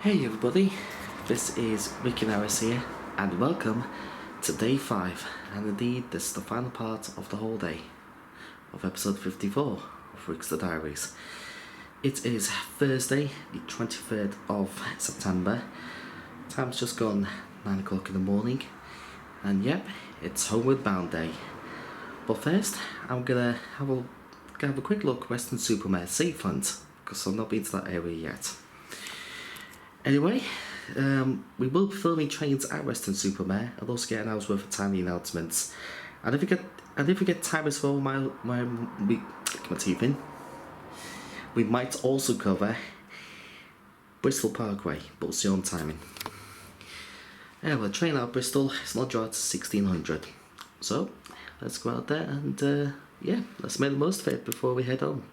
Hey everybody, this is Ricky Nowis here, and welcome to day 5, and indeed this is the final part of the whole day of episode 54 of Ricster Diaries. It is Thursday, the 23rd of September. Time's just gone 9 o'clock in the morning, and yep, it's homeward bound day. But first, I'm gonna have a quick look Weston-Super-Mare seafront, because I've not been to that area yet. Anyway, we will be filming trains at Weston-Super-Mare and also get an hour's worth of tiny announcements. And if we get time as well, we might also cover Bristol Parkway, but we'll see on timing. Yeah, well, the train out of Bristol is not due at 1600, so let's go out there and yeah, let's make the most of it before we head home.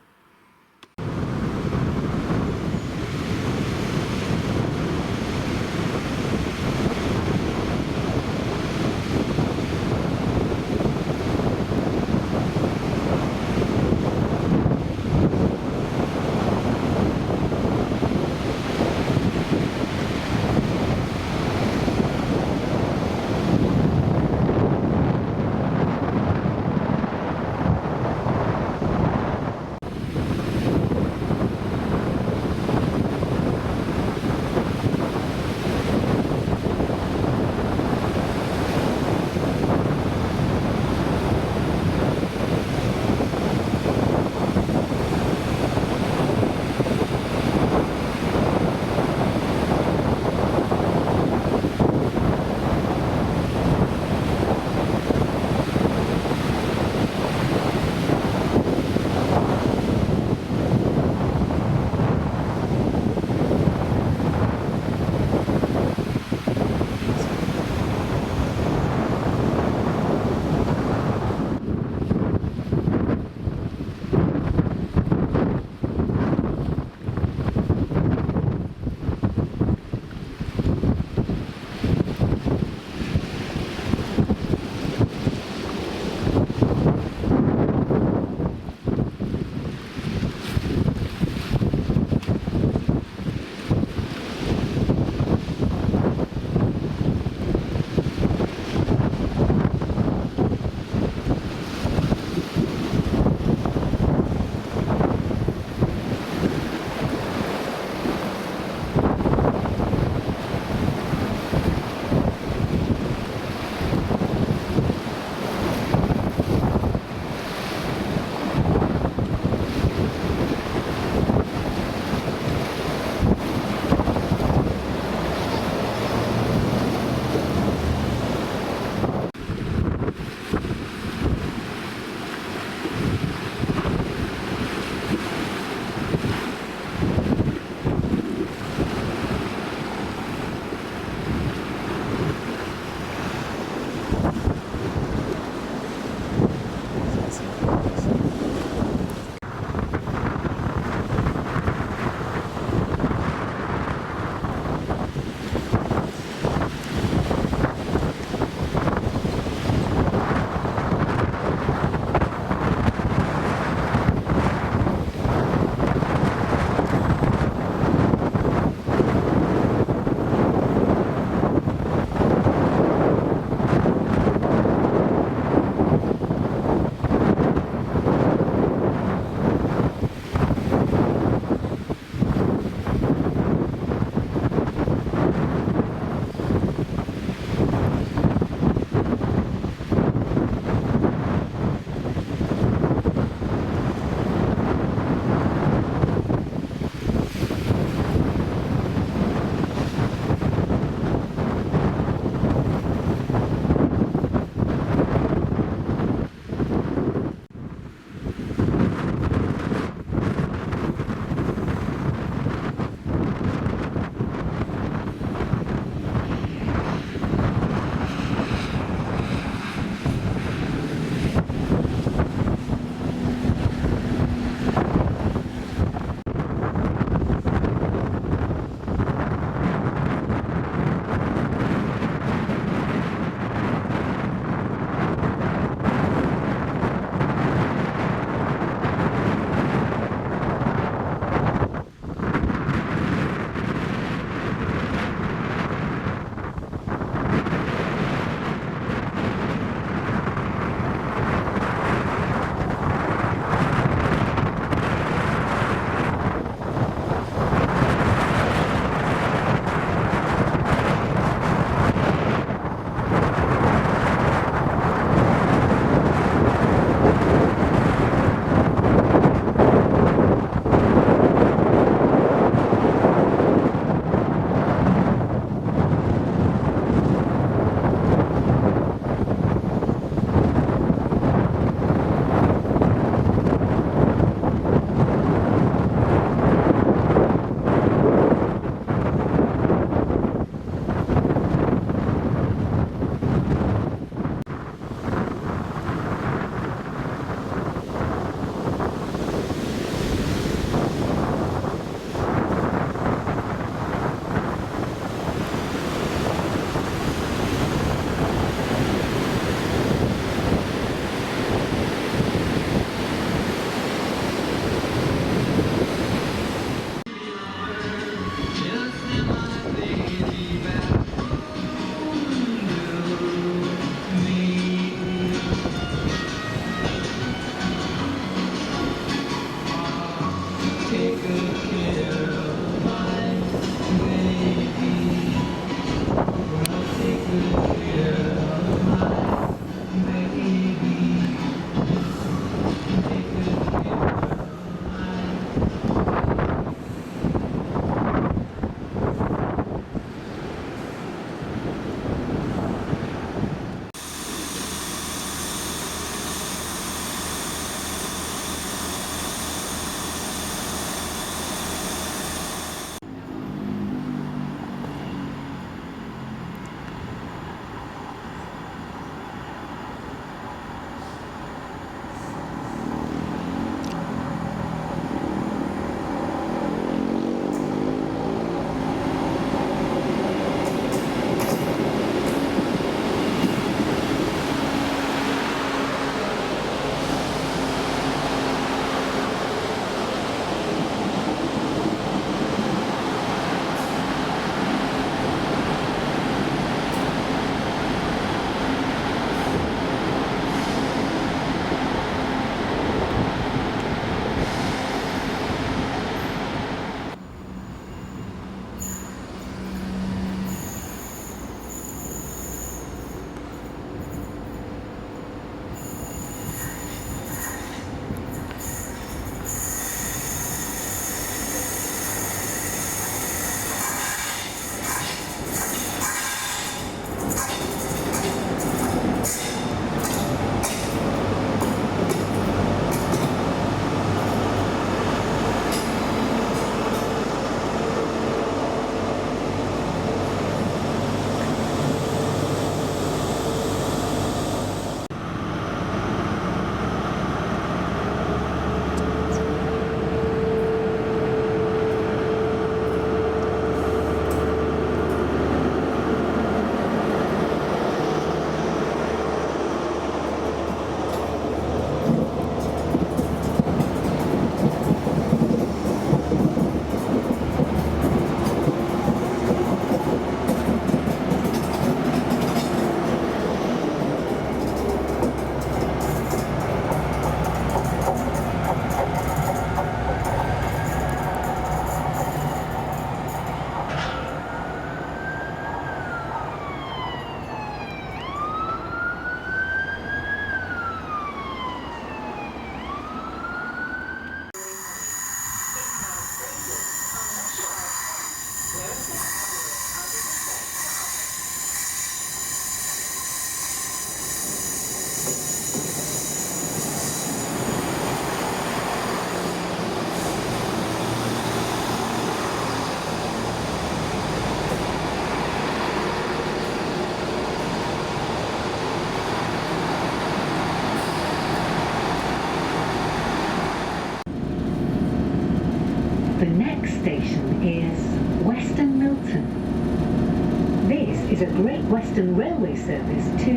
station is Weston Milton. This is a Great Western Railway service to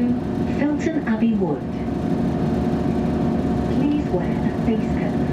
Filton Abbey Wood. Please wear a face cover.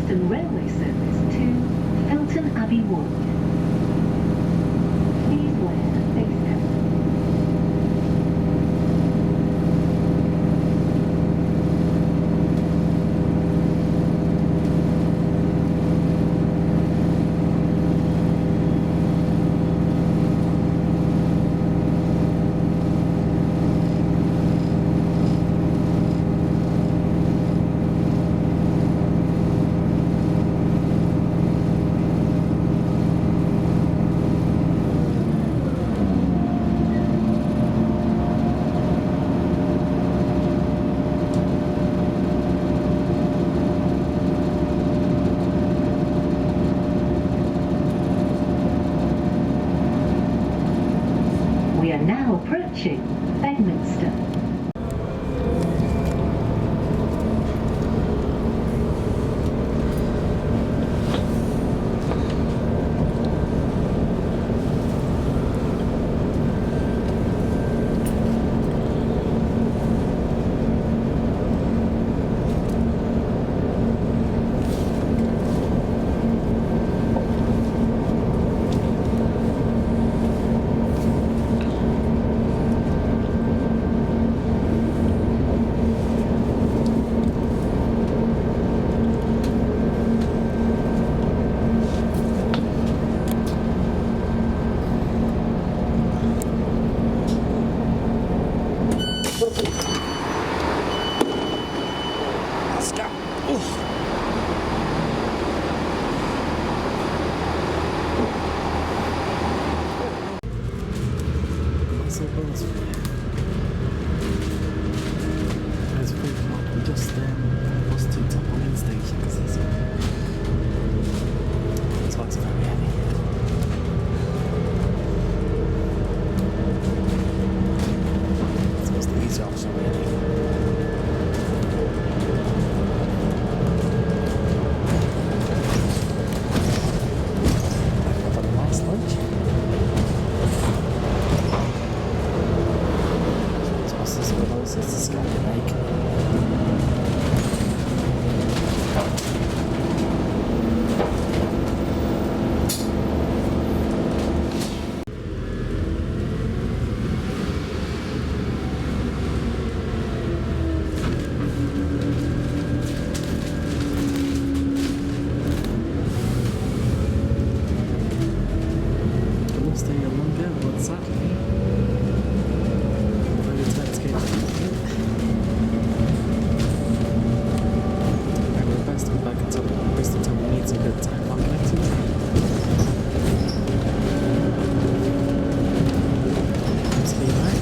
Western Railway service to Filton Abbey Wood. Please wear a face cover. There's 3 o'clock. We just lost to Temple Meads station because it's very heavy. It's the easy option really. I've got a nice lunch. It's the Scarborough Lake. We'll stay here longer, but sadly Bristol Temple Meads a good time on connected. Speed right.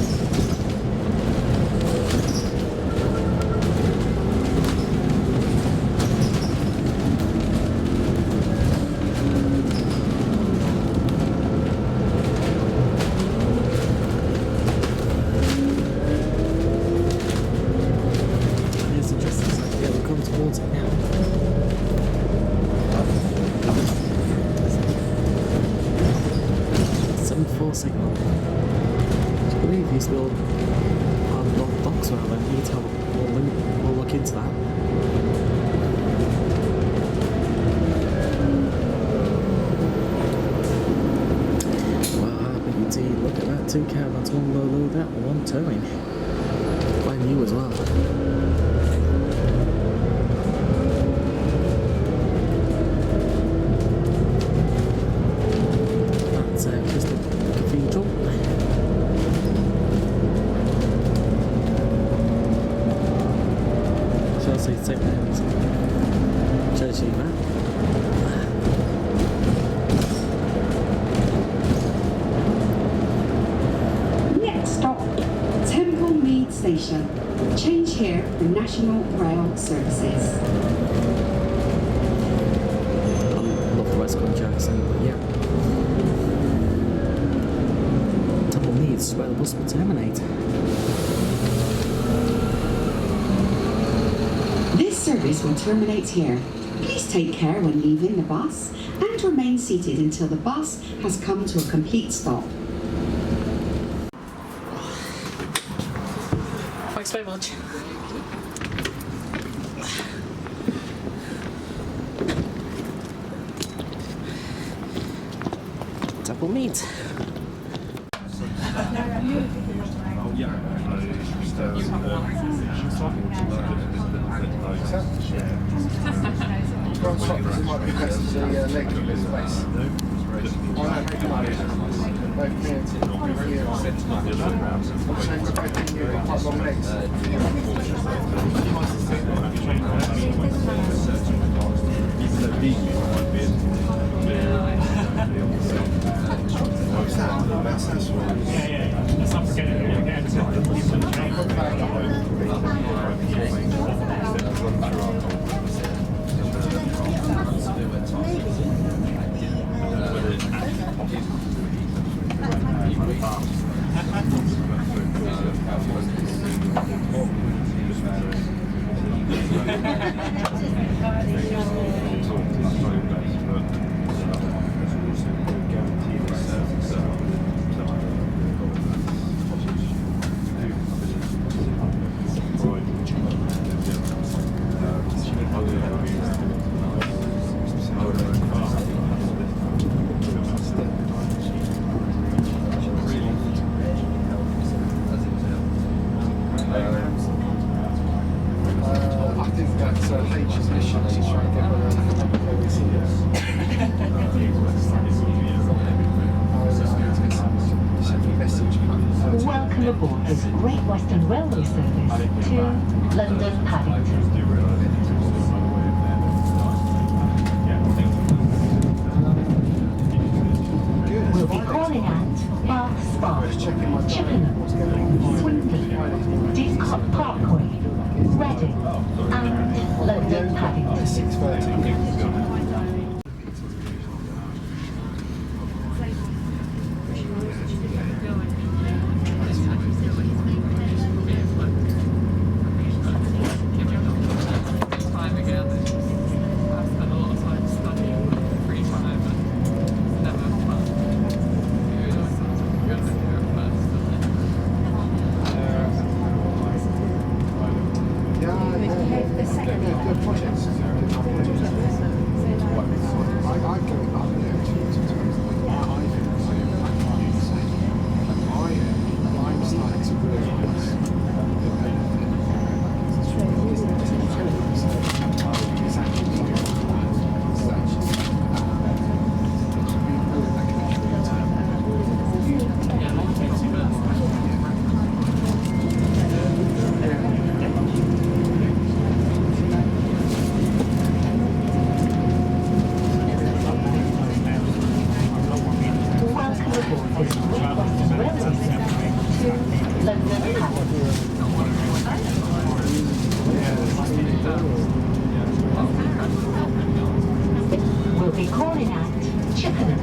It's interesting, so yeah, we'll come towards it now. 7-4 signal. I believe he's still on the docks rather. We need to have we'll look into that. Wow, big indeed. Look at that, 2 caravans, 1 load that, 1 towing. Quite new as well. Crystal Cathedral. Shall I say St. Mary's Church of that? Next stop, Temple Meads Station. Change here for National Rail services. I love the Westcountry accent, but yeah. Meads where the bus will terminate. This service will terminate here. Please take care when leaving the bus and remain seated until the bus has come to a complete stop. Thanks very much. Temple Meads. Welcome aboard this Great Western Railway service to London Paddington. and London Paddington. 6:30. We'll be calling at Chippenham,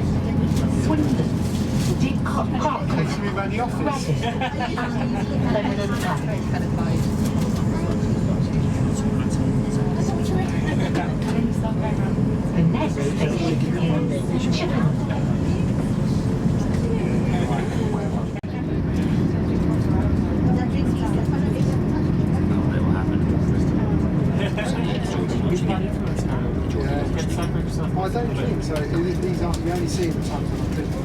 Swindon, Around the office. Reading, and London Paddington. The next station is Chippenham. I don't think so. These aren't, we only see them sometimes on Clifton.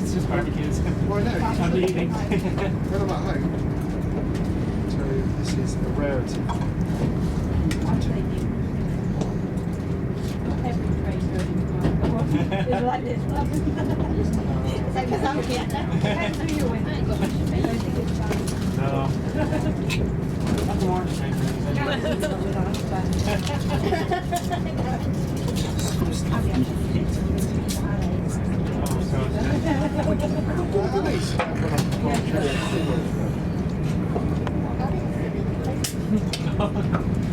It's just barbecues. Well, no. I'm leaving. When I'm at home. So this is a rarity. It's like this. It's like a zombie. No. Not the orange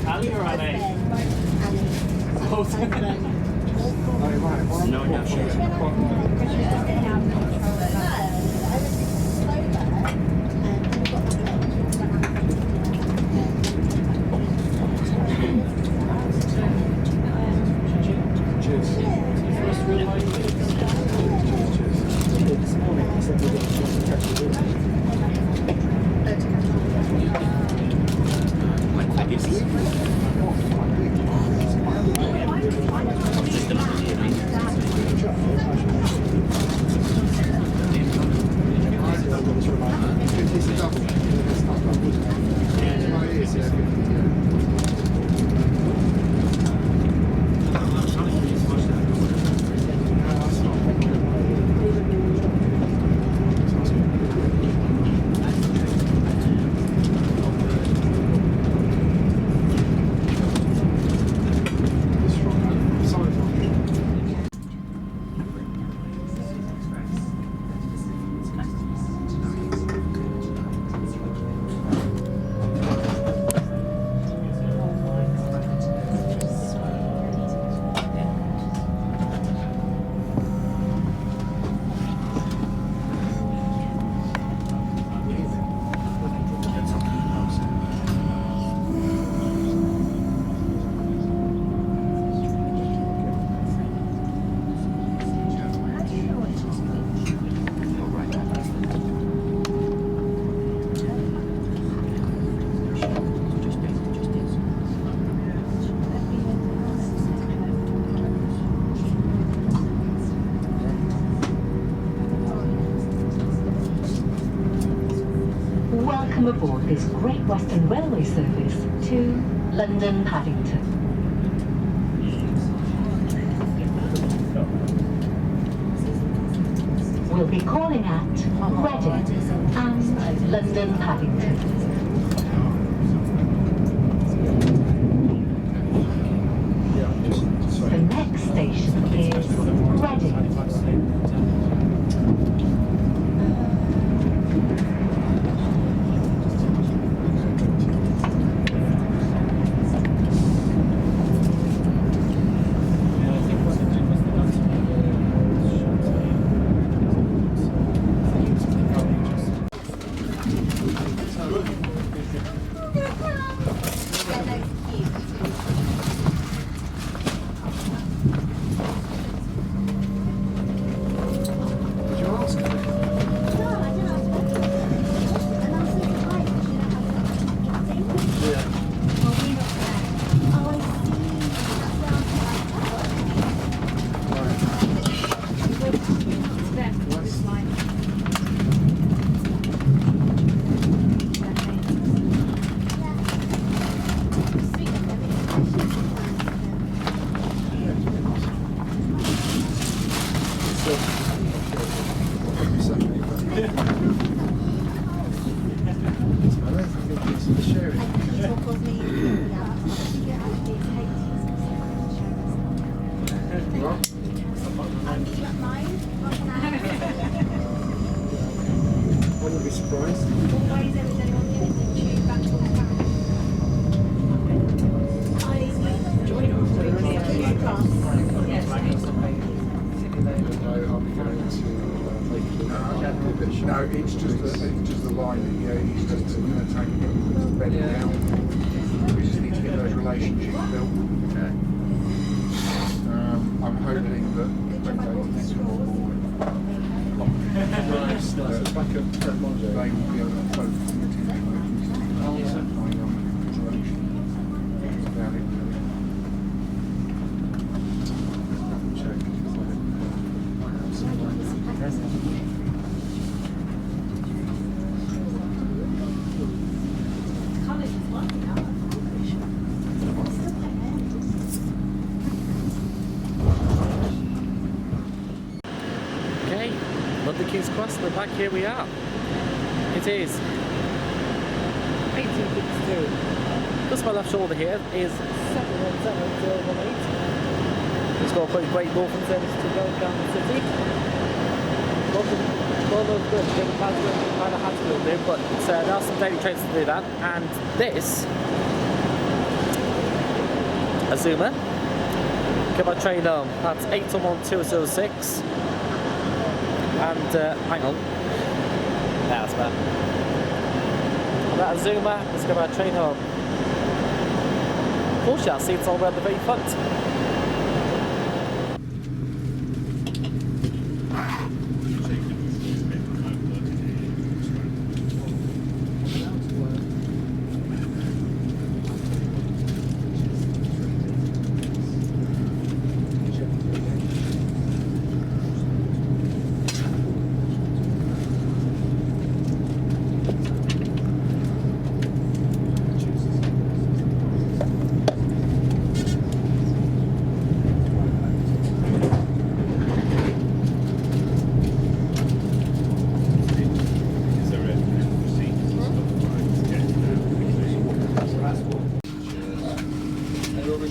Ali or Ale? No, Welcome aboard this Great Western Railway service to London Paddington. We'll be calling at Reading and London Paddington. The next station is Reading. surprised. Why is everyone getting the tube back to the No, it's just the line that he's just taking bedding down. We just need to get those relationships built. I'm hoping that they will be able to focus the attention about it. Okay, London King's Cross, and back here we are. It is 1852. Just my left shoulder here is 717018. It's got quite a great northern service to Birmingham City. Lot of good, kind of had to do, but there are some daily trains to do that. And this Azuma, get my train home. That's 811206. And hang on, that's better. And that Azuma is going to train home. Unfortunately, our seats all around the very front.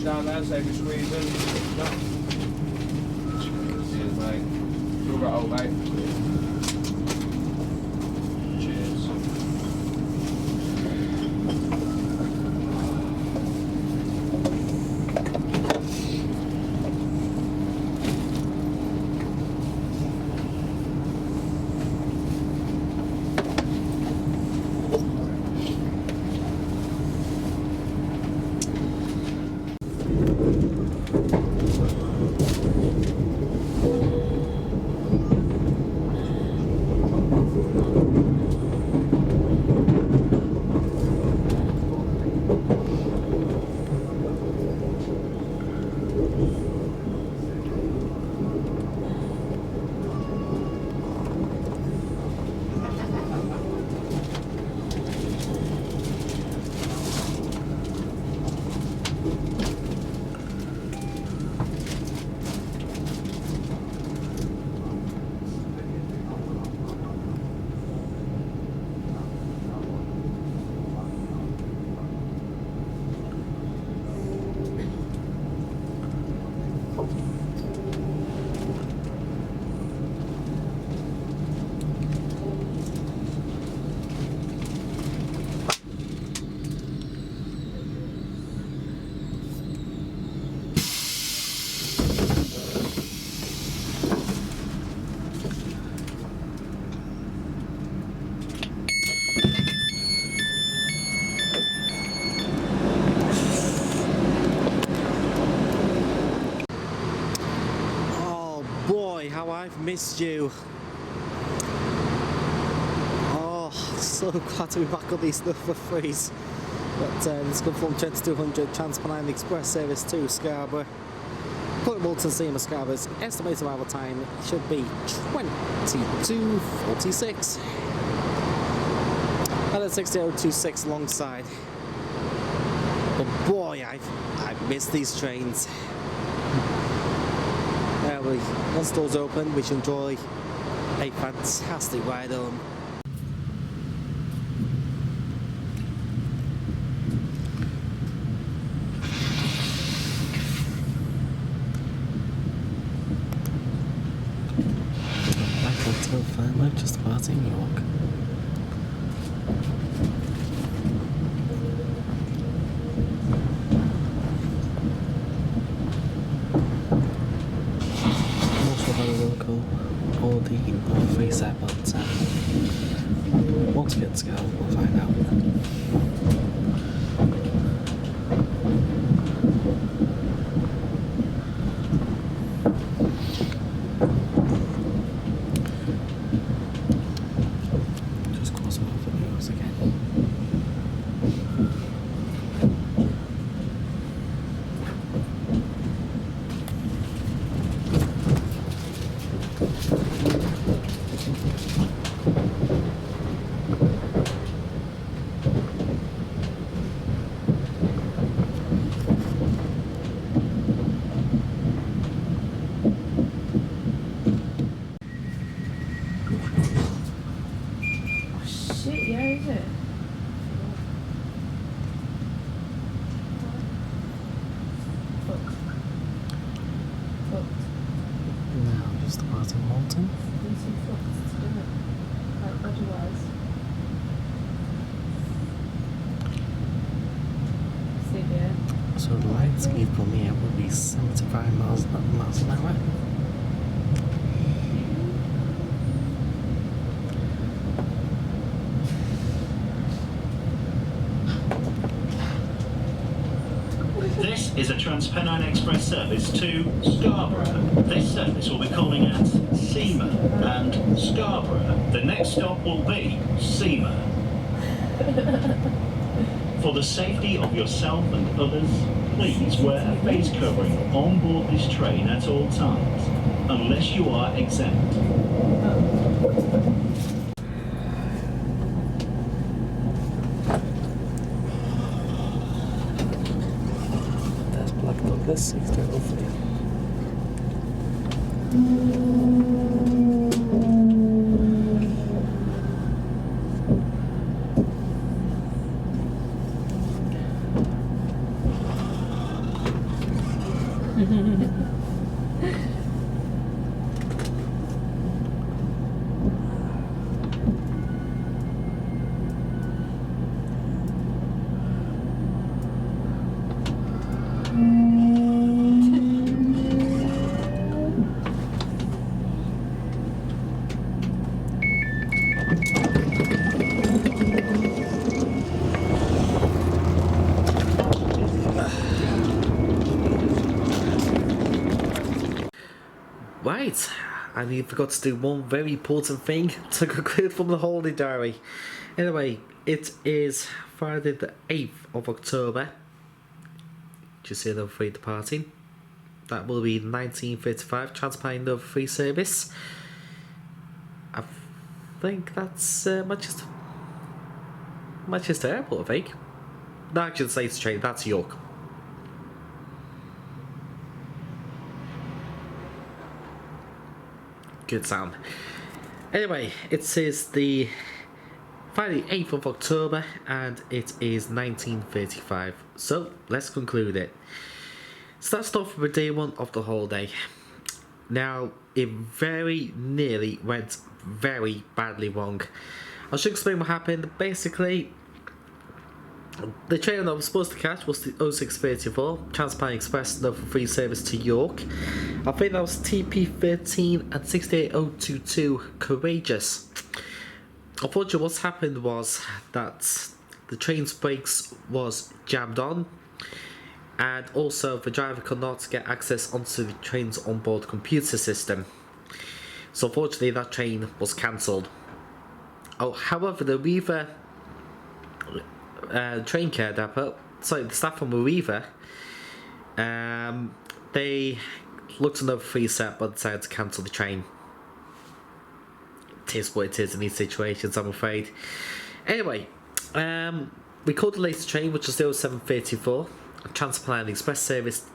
Down there, save you squeezing. Cheers, mate. You'll go old, mate. Cheers. How I've missed you. Oh, so glad to be back on these number threes. But this comes from 2200 Transpennine Express service to Scarborough. Bolton Steamer Scarborough's estimated arrival time should be 22:46. And at 6026 alongside. But boy, I've missed these trains. Once doors open, we should enjoy a fantastic ride home. Back until Fairmouth, just departing York. keen on a free set, but once we get to go, we'll find out. Just cross over the news again. Shit, yeah, is it? Fucked. Now, just departing Malton. Been too fucked to do it. Like, otherwise. See the end. So the light speed from here would be 75 miles an hour. This is a Transpennine Express service to Scarborough. This service will be calling at Azuma and Scarborough. The next stop will be Azuma. For the safety of yourself and others, please wear a face covering on board this train at all times, unless you are exempt. There's Black Douglas 603. Right, and you forgot to do one very important thing to conclude from the holiday diary. Anyway, it is Friday the 8th of October. Just see another free departing. That will be 1935 Transpennine Nova free service. I think that's Manchester Airport, I think. No, actually, it's Leicester train, that's York. Good sound. Anyway, it says the Friday 8th of October and it is 1935. So let's conclude it. Starts off with day one of the holiday. Now, it very nearly went very badly wrong. I should explain what happened. Basically, the train I was supposed to catch was the 0634 Transpennine Express Nova free service to York. I think that was TP13 and 68022 Courageous. Unfortunately, what's happened was that the train's brakes was jammed on, and also the driver could not get access onto the train's onboard computer system. So unfortunately, that train was cancelled. Oh, however, the Weaver train care depot, sorry, the staff from Weaver, they looked another free set but decided to cancel the train. It is what it is in these situations, I'm afraid. Anyway, we called the latest train, which was the 0734, a Transpennine Express service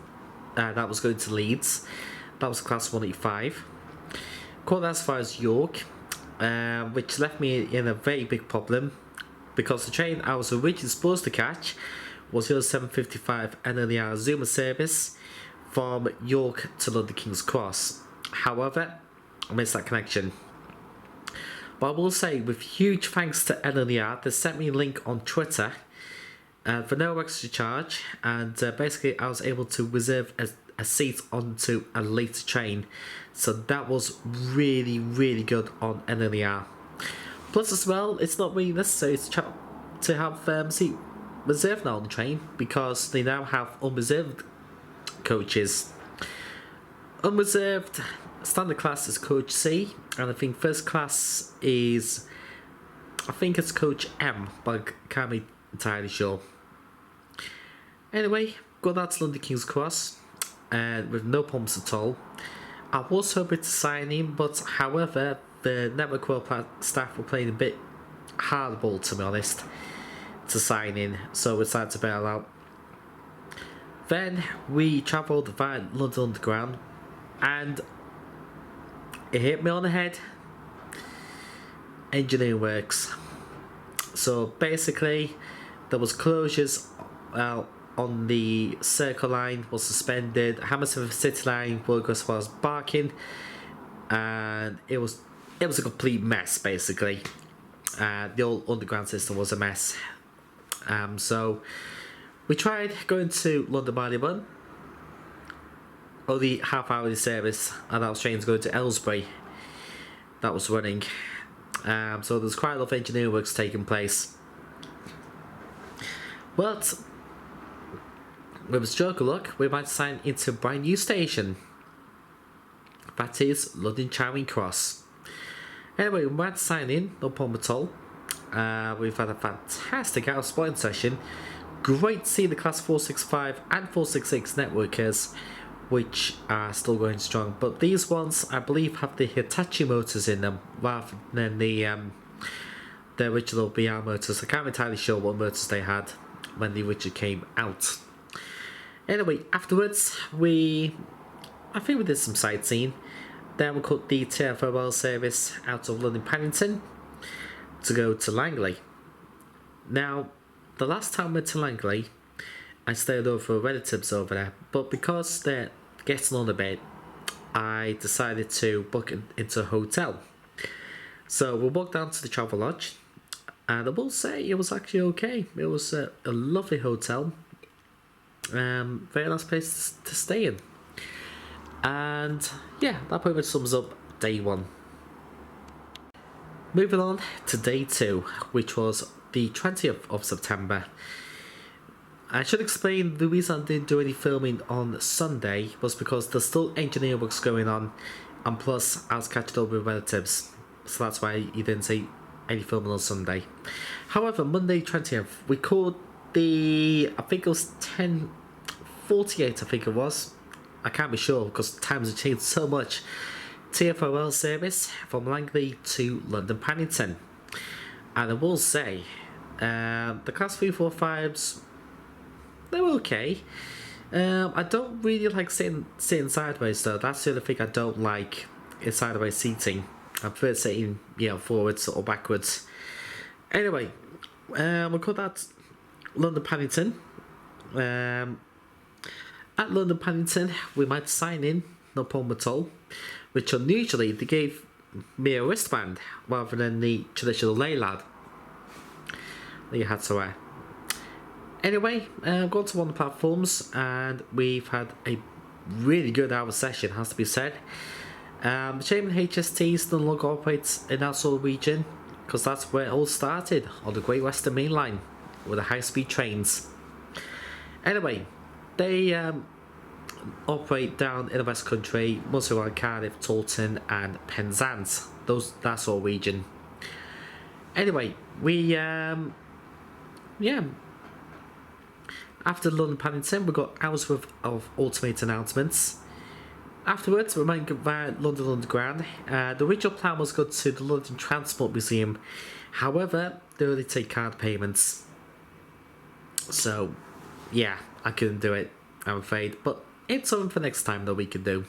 that was going to Leeds. That was class 185. Called as far as York, which left me in a very big problem, because the train I was originally supposed to catch was the 0755 LNER Azuma service from York to London King's Cross. However, I missed that connection. But I will say, with huge thanks to LNER, they sent me a link on Twitter for no extra charge, and basically I was able to reserve a seat onto a later train, so that was really good on LNER. Plus as well, it's not really necessary to have seat reserved now on the train, because they now have unreserved coaches. Unreserved standard class is coach C, and I think first class is, I think it's coach M, but I can't be entirely sure. Anyway, got out to London King's Cross, and with no problems at all. I was hoping to sign in, but however, the Network Rail staff were playing a bit hardball, to be honest, to sign in, so we decided to bail out. Then we travelled via London Underground, and it hit me on the head. Engineering works. So basically, there was closures on the Circle line was suspended. Hammersmith City line will go as far as Barking, and it was a complete mess basically. The old underground system was a mess. So we tried going to London Paddington, only half-hourly service, and that was trains going to Aylesbury. That was running. So there's quite a lot of engineering works taking place. But with a stroke of luck, we might sign into a brand new station. That is London Charing Cross. Anyway, we might sign in, no problem at all. We've had a fantastic out-of-spotting session. Great to see the Class 465 and 466 networkers, which are still going strong. But these ones, I believe, have the Hitachi motors in them rather than the original BR motors. I can't be entirely sure what motors they had when the original came out. Anyway, afterwards, I think we did some sightseeing. Then we caught the TfL service out of London Paddington to go to Langley. Now, the last time I went to Langley, I stayed over with relatives over there, but because they're getting on a bit, I decided to book into a hotel. So we walked down to the Travel Lodge, and I will say it was actually okay. It was a lovely hotel, very nice place to stay in. And yeah, that pretty much sums up day one. Moving on to day two, which was the 20th of September. I should explain the reason I didn't do any filming on Sunday was because there's still engineer works going on, and plus I was catching up with relatives, so that's why you didn't see any filming on Sunday. However, Monday 20th, we called I think it was 10:48, I think it was. I can't be sure because times have changed so much. TfL service from Langley to London Paddington. And I will say, the Class 345s, they were okay. I don't really like sitting sideways though. That's the other thing I don't like, is sideways seating. I prefer sitting, forwards or backwards. Anyway, we call that London Paddington. At London Paddington, we might sign in, no problem at all. Which unusually, they gave me a wristband rather than the traditional lay lad that you had to wear. Anyway, I've gone to one of the platforms, and we've had a really good hour session, has to be said. The Chamberlain HST still no longer operates in that sort of region, because that's where it all started, on the Great Western Mainline, with the high-speed trains. Anyway, they operate down in the West Country, mostly around Cardiff, Taunton and Penzance, that sort of region. Anyway, we after London Paddington, we got hours worth of automated announcements. Afterwards, we went via London Underground. The original plan was to go to the London Transport Museum, however, they only take card payments. So, yeah, I couldn't do it, I'm afraid, but it's something for next time that we can do.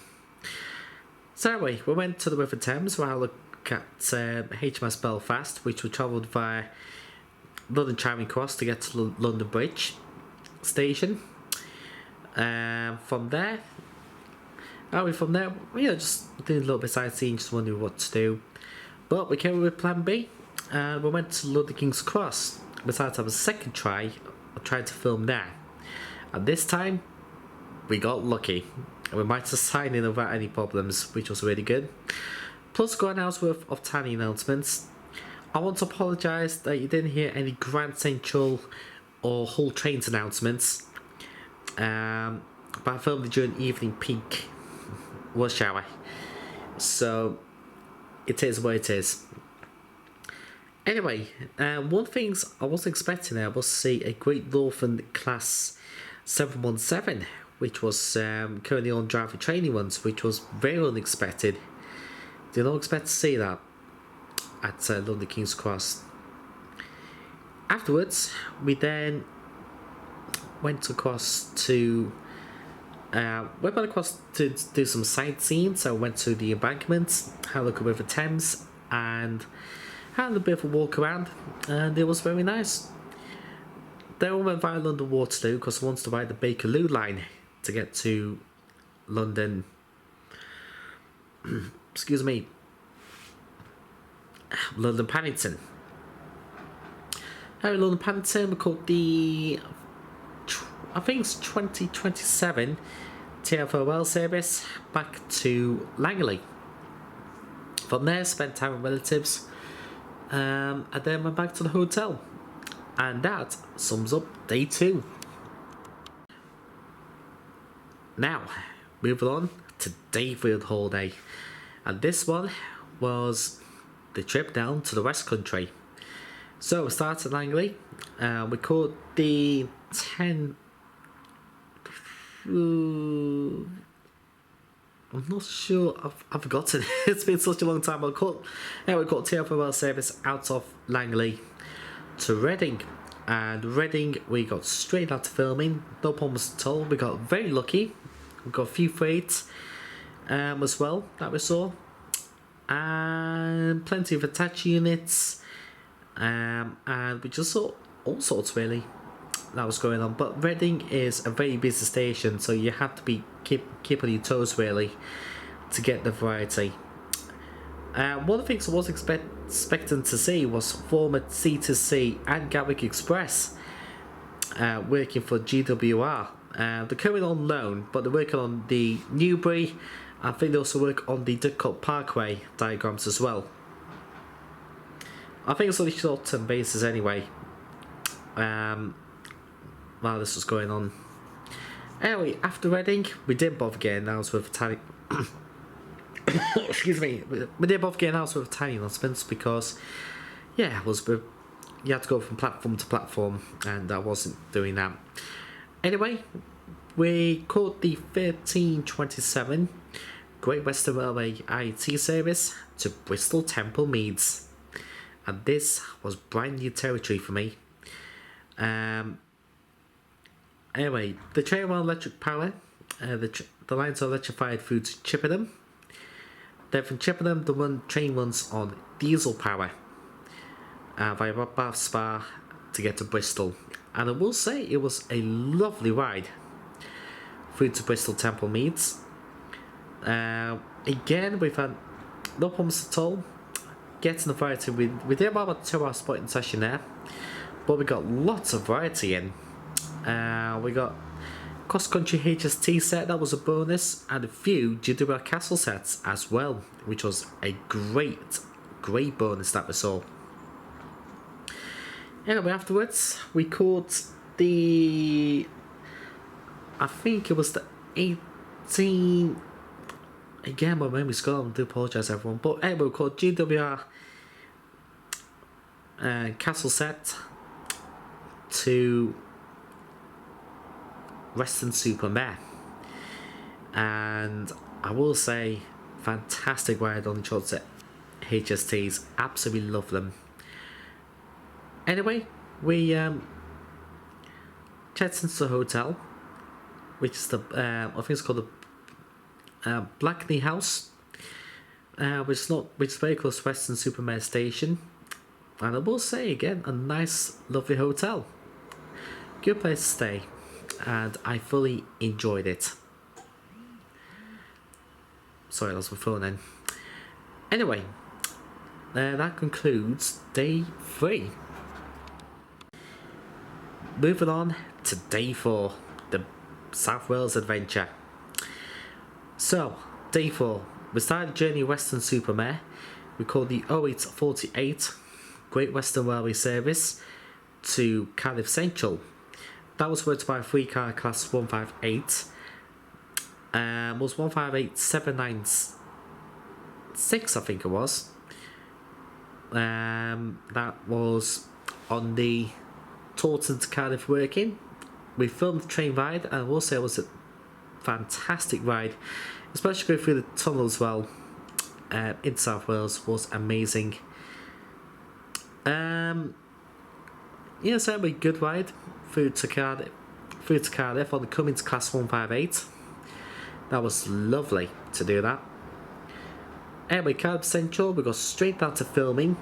So anyway, we went to the River Thames where I looked at HMS Belfast, which we travelled via London Charing Cross to get to London Bridge station. From there, just doing a little bit of sightseeing, just wondering what to do. But we came up with plan B, and we went to London King's Cross. We decided to have a second try of trying to film there. And this time, we got lucky. We might have signed in without any problems, which was really good. Plus, got an hour's worth of tiny announcements. I want to apologise that you didn't hear any Grand Central or Hull Trains announcements. But I filmed it during evening peak rush hour. So, it is what it is. Anyway, one thing I wasn't expecting there was to see a Great Northern Class 717, which was currently on driver training runs, which was very unexpected. Did not expect to see that at London King's Cross. Afterwards, we then went across to do some sightseeing. So I went to the embankments, had a look at River Thames, and had a bit of a walk around, and it was very nice. Then we went via London Waterloo because I wanted to ride the Bakerloo line to get to London. Excuse me. London Paddington. London Paddington, we caught the, I think it's 2027 TfL service back to Langley. From there, spent time with relatives, and then went back to the hotel. And that sums up day 2. Now, moving on to day 3 of the holiday. And this one was the trip down to the West Country. So we started at Langley. We caught the 10... I'm not sure, I've forgotten. It's been such a long time. We caught TfL service out of Langley to Reading. And Reading, we got straight out to filming. No problems at all. We got very lucky. We got a few freights as well that we saw. And plenty of attached units. And we just saw all sorts really that was going on. But Reading is a very busy station, so you have to be keep on your toes really to get the variety. One of the things I was expecting to see was former C2C and Gatwick Express working for GWR. They're currently on loan, but they're working on the Newbury. I think they also work on the Didcot Parkway diagrams as well. I think it's on a short-term basis anyway. While this was going on. Anyway, after Reading, we didn't bother getting announced with tiny. Excuse me. We didn't bother getting announced with tiny announcements because, yeah, you had to go from platform to platform, and I wasn't doing that. Anyway, we caught the 1327 Great Western Railway IET service to Bristol Temple Meads, and this was brand new territory for me. Anyway, the train ran electric power. The lines are electrified through to Chippenham. Then from Chippenham, the train runs on diesel power via Bath Spa to get to Bristol. And I will say it was a lovely ride through to Bristol Temple Meads. Again, we've had no problems at all getting the variety. We did about a 2-hour spotting session there, but we got lots of variety in. We got cross-country HST set, that was a bonus, and a few GWR Castle sets as well, which was a great bonus that we saw. Anyway, afterwards we caught the, I think it was the 18, again my memory's gone, I do apologise everyone, but anyway we caught GWR Castle set to Weston-Super-Mare, and I will say fantastic ride on the short set HSTs, absolutely love them. Anyway, we checked into the hotel, which is the I think it's called the Blackney House, which is very close to Weston-Super-Mare station, and I will say again, a nice lovely hotel, good place to stay, and I fully enjoyed it. Sorry, that's my phone then. Anyway, that concludes day 3. Moving on to day 4, the South Wales adventure. So, day 4. We started the journey Weston-Super-Mare. We called the 0848 Great Western Railway service to Cardiff Central. That was worked by a 3-car class 158. Was 158796, I think it was. That was on the Taunton to Cardiff working. We filmed the train ride, and also it was a fantastic ride, especially going through the tunnel as well. In South Wales was amazing. Yeah, so a good ride through to Cardiff on the Cummins class 158. That was lovely to do that. Anyway, Cardiff Central, we got straight down to filming,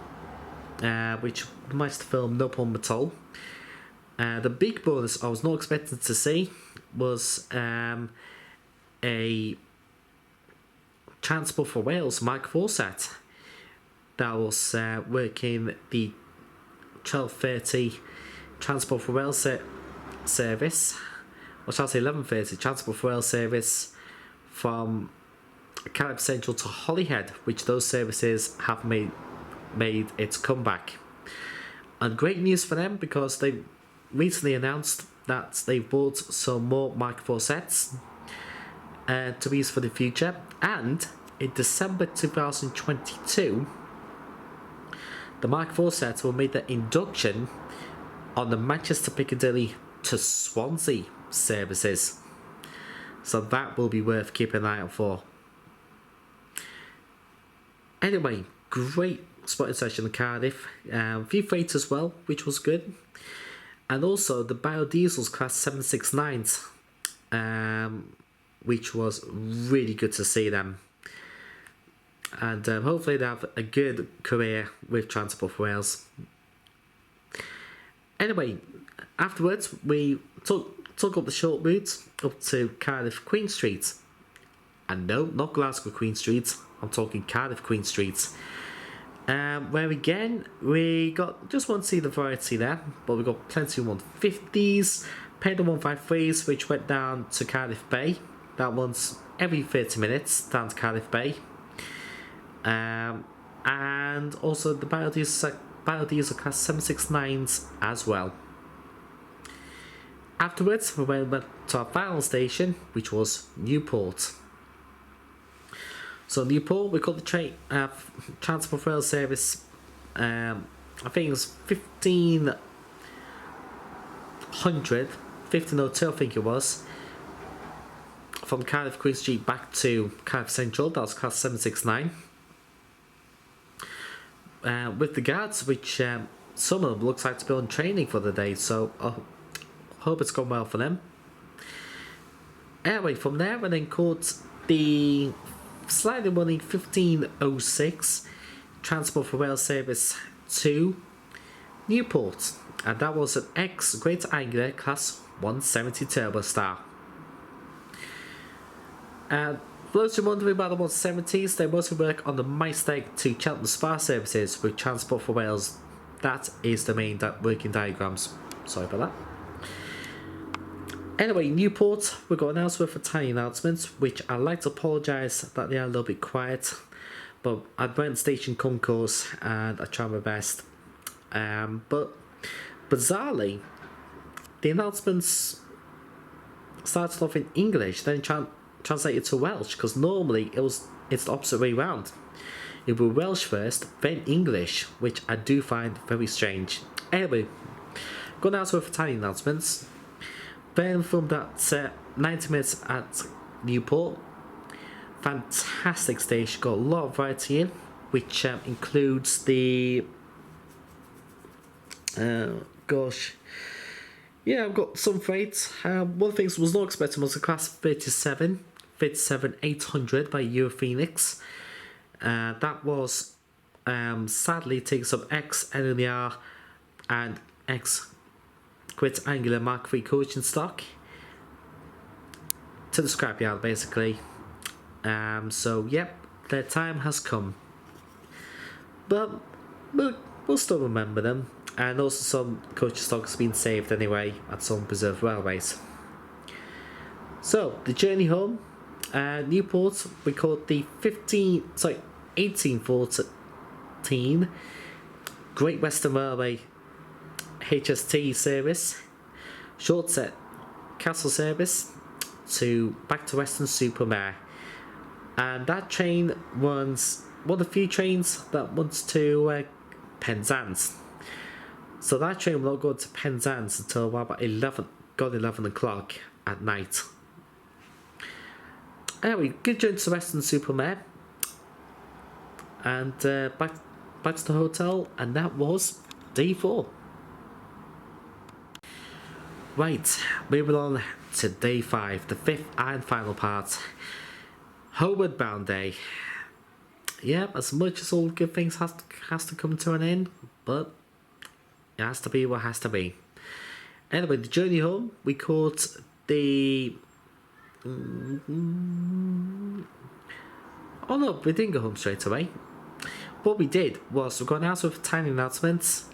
which we managed to film no problem at all. The big bonus I was not expecting to see was a Transport for Wales Mike 4 set that was working the 12:30 Transport for Wales service, or shall I say 11:30 Transport for Wales service from Cardiff Central to Holyhead, which those services have made its comeback. And great news for them, because they recently announced that they've bought some more Mark 4 sets to be used for the future. And in December 2022, the Mark 4 sets will make their induction on the Manchester Piccadilly to Swansea services. So that will be worth keeping an eye out for. Anyway, great spotting session in Cardiff. A few freight as well, which was good. And also the biodiesels class 769s, which was really good to see them. And hopefully they have a good career with Transport for Wales. Anyway, afterwards we took up the short route up to Cardiff Queen Street. And no, not Glasgow Queen Street, I'm talking Cardiff Queen Street. Where again, we got just want to see the variety there, but we got plenty of 150s, paid on 153s, which went down to Cardiff Bay. That one's every 30 minutes down to Cardiff Bay. And also the biodiesel class 769s as well. Afterwards, we went to our final station, which was Newport. So Newport, we got the train Transport for Wales service. I think it was 1502, I think it was, from Cardiff Queen Street back to Cardiff Central. That was class 769. With the guards, which some of them looks like to be on training for the day, so I hope it's gone well for them. Anyway, from there, we then caught the slightly running 1506 Transport for Wales service to Newport, and that was an ex-Great Anglia class 170 Turbo Star. For those who are wondering about the 170s, they mostly work on the Maesteg to Cheltenham Spa services with Transport for Wales. That is the main working diagrams. Sorry about that. Anyway, Newport, we've got an announcement for tiny announcements, which I'd like to apologise that they are a little bit quiet, but I went station concourse and I tried my best. But bizarrely, the announcements started off in English, then translated to Welsh, because normally it's the opposite way around. It will be Welsh first, then English, which I do find very strange. Anyway, got an announcement for tiny announcements. Then filmed at 90 minutes at Newport. Fantastic station, got a lot of variety in, which includes the yeah, I've got some freight. One of the things I was not expecting was the class 37-800 by Phoenix. That was sadly taking some ex-LNER and ex-Great Anglia Mark III coaching stock to the scrapyard, basically. So yep, their time has come, but we'll still remember them. And also some coaching stock has been saved anyway at some preserved railways. So the journey home Newport, we called the 1814 Great Western Railway HST service, short set castle service back to Weston-Super-Mare, and that train runs one of the few trains that runs to Penzance. So that train will not go to Penzance until about 11 o'clock at night. Anyway, good journey to Weston-Super-Mare, and back to the hotel, and that was day 4. Right, moving on to day 5, the 5th and final part, homeward bound day. Yeah, as much as all good things has to come to an end, but it has to be what has to be. Anyway, the journey home, we caught the... Oh no, we didn't go home straight away. What we did was we got out with tiny announcements.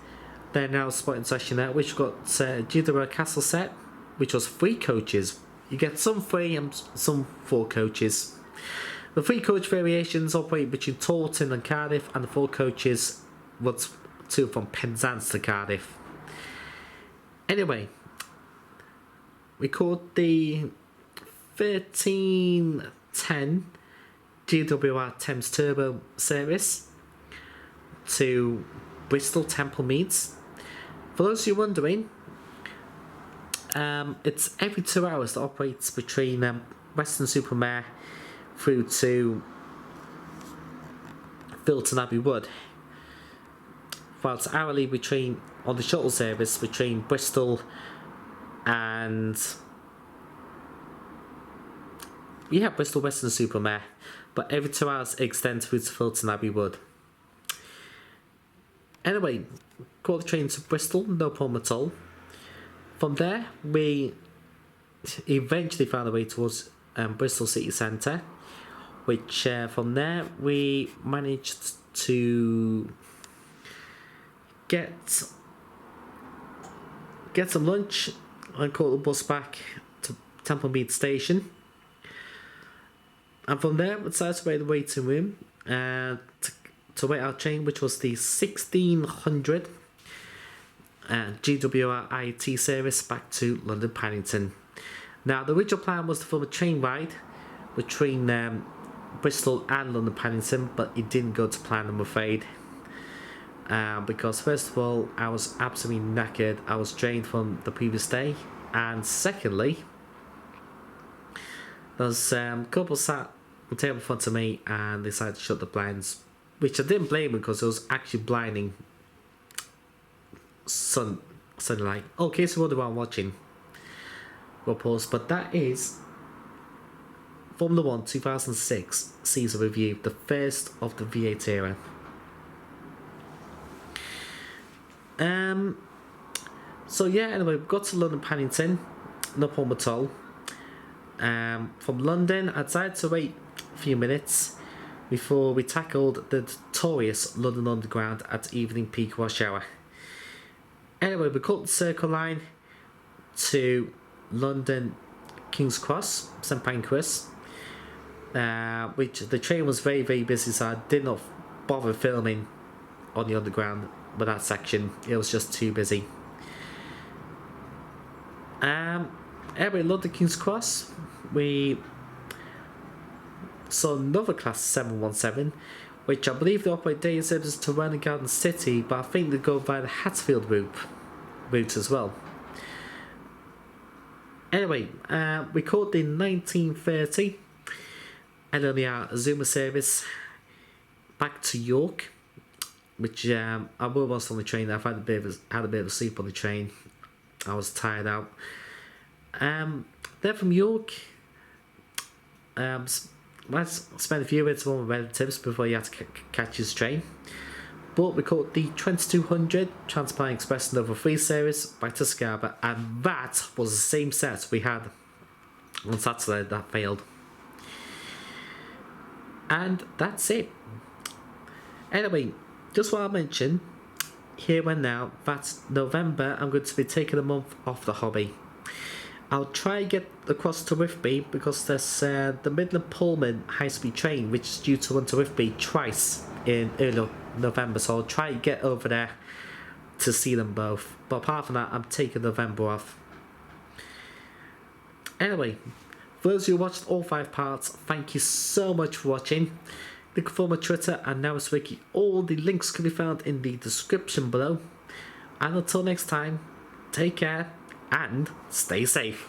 Then now spotting session there, which got GWR Castle set, which was 3 coaches. You get some 3 and some 4 coaches. The 3 coach variations operate between Taunton and Cardiff, and the 4 coaches was 2 from Penzance to Cardiff. Anyway, we caught the 1310 GWR Thames Turbo service to Bristol Temple Meads. For those of you wondering, it's every 2 hours that operates between Weston-Super-Mare through to Filton Abbey Wood, while it's hourly on the shuttle service between Bristol and Bristol Weston-Super-Mare, but every 2 hours it extends through to Filton Abbey Wood. Anyway, caught the train to Bristol, no problem at all. From there, we eventually found our way towards Bristol City Centre, which from there we managed to get some lunch and caught the bus back to Temple Meads station. And from there, we decided to wait the waiting room to wait our train, which was the 1600 GWR IT service back to London Paddington. Now, the original plan was to film a train ride between Bristol and London Paddington, but it didn't go to plan, I'm afraid. Because first of all, I was absolutely knackered. I was drained from the previous day, and secondly, there's a couple sat on the table in front of me and they decided to shut the blinds, which I didn't blame them because it was actually blinding sunlight. Okay, so what do I'm watching? We'll pause, but that is Formula 1 2006 season review, the first of the V8 era. So yeah, anyway, we got to London Paddington, no problem at all. From London, I decided to wait a few minutes before we tackled the notorious London Underground at evening peak rush hour. Anyway, we caught the Circle Line to London King's Cross, St Pancras, which the train was very, very busy, so I did not bother filming on the Underground with that section. It was just too busy. Anyway, London King's Cross, we saw another class 717, which I believe they operate day services to Round Garden City, but I think they go via the Hatfield route as well. Anyway, we caught the 1930 LNER Azuma service back to York, which I was on the train. I've had a bit of sleep on the train. I was tired out. Then from York, let's spend a few minutes with my relatives before you had to catch his train. But we caught the 2200 Transpennine Express Nova 3 service back to Scarborough, and that was the same set we had on Saturday that failed. And that's it. Anyway, just what I mentioned here and now, that November I'm going to be taking a month off the hobby. I'll try and get across to Whitby because there's the Midland Pullman high-speed train which is due to run to Whitby twice in early November, so I'll try and get over there to see them both. But apart from that, I'm taking November off. Anyway, for those who watched all 5 parts, thank you so much for watching. Look for my Twitter and Nowis Wiki. All the links can be found in the description below. And until next time, take care and stay safe.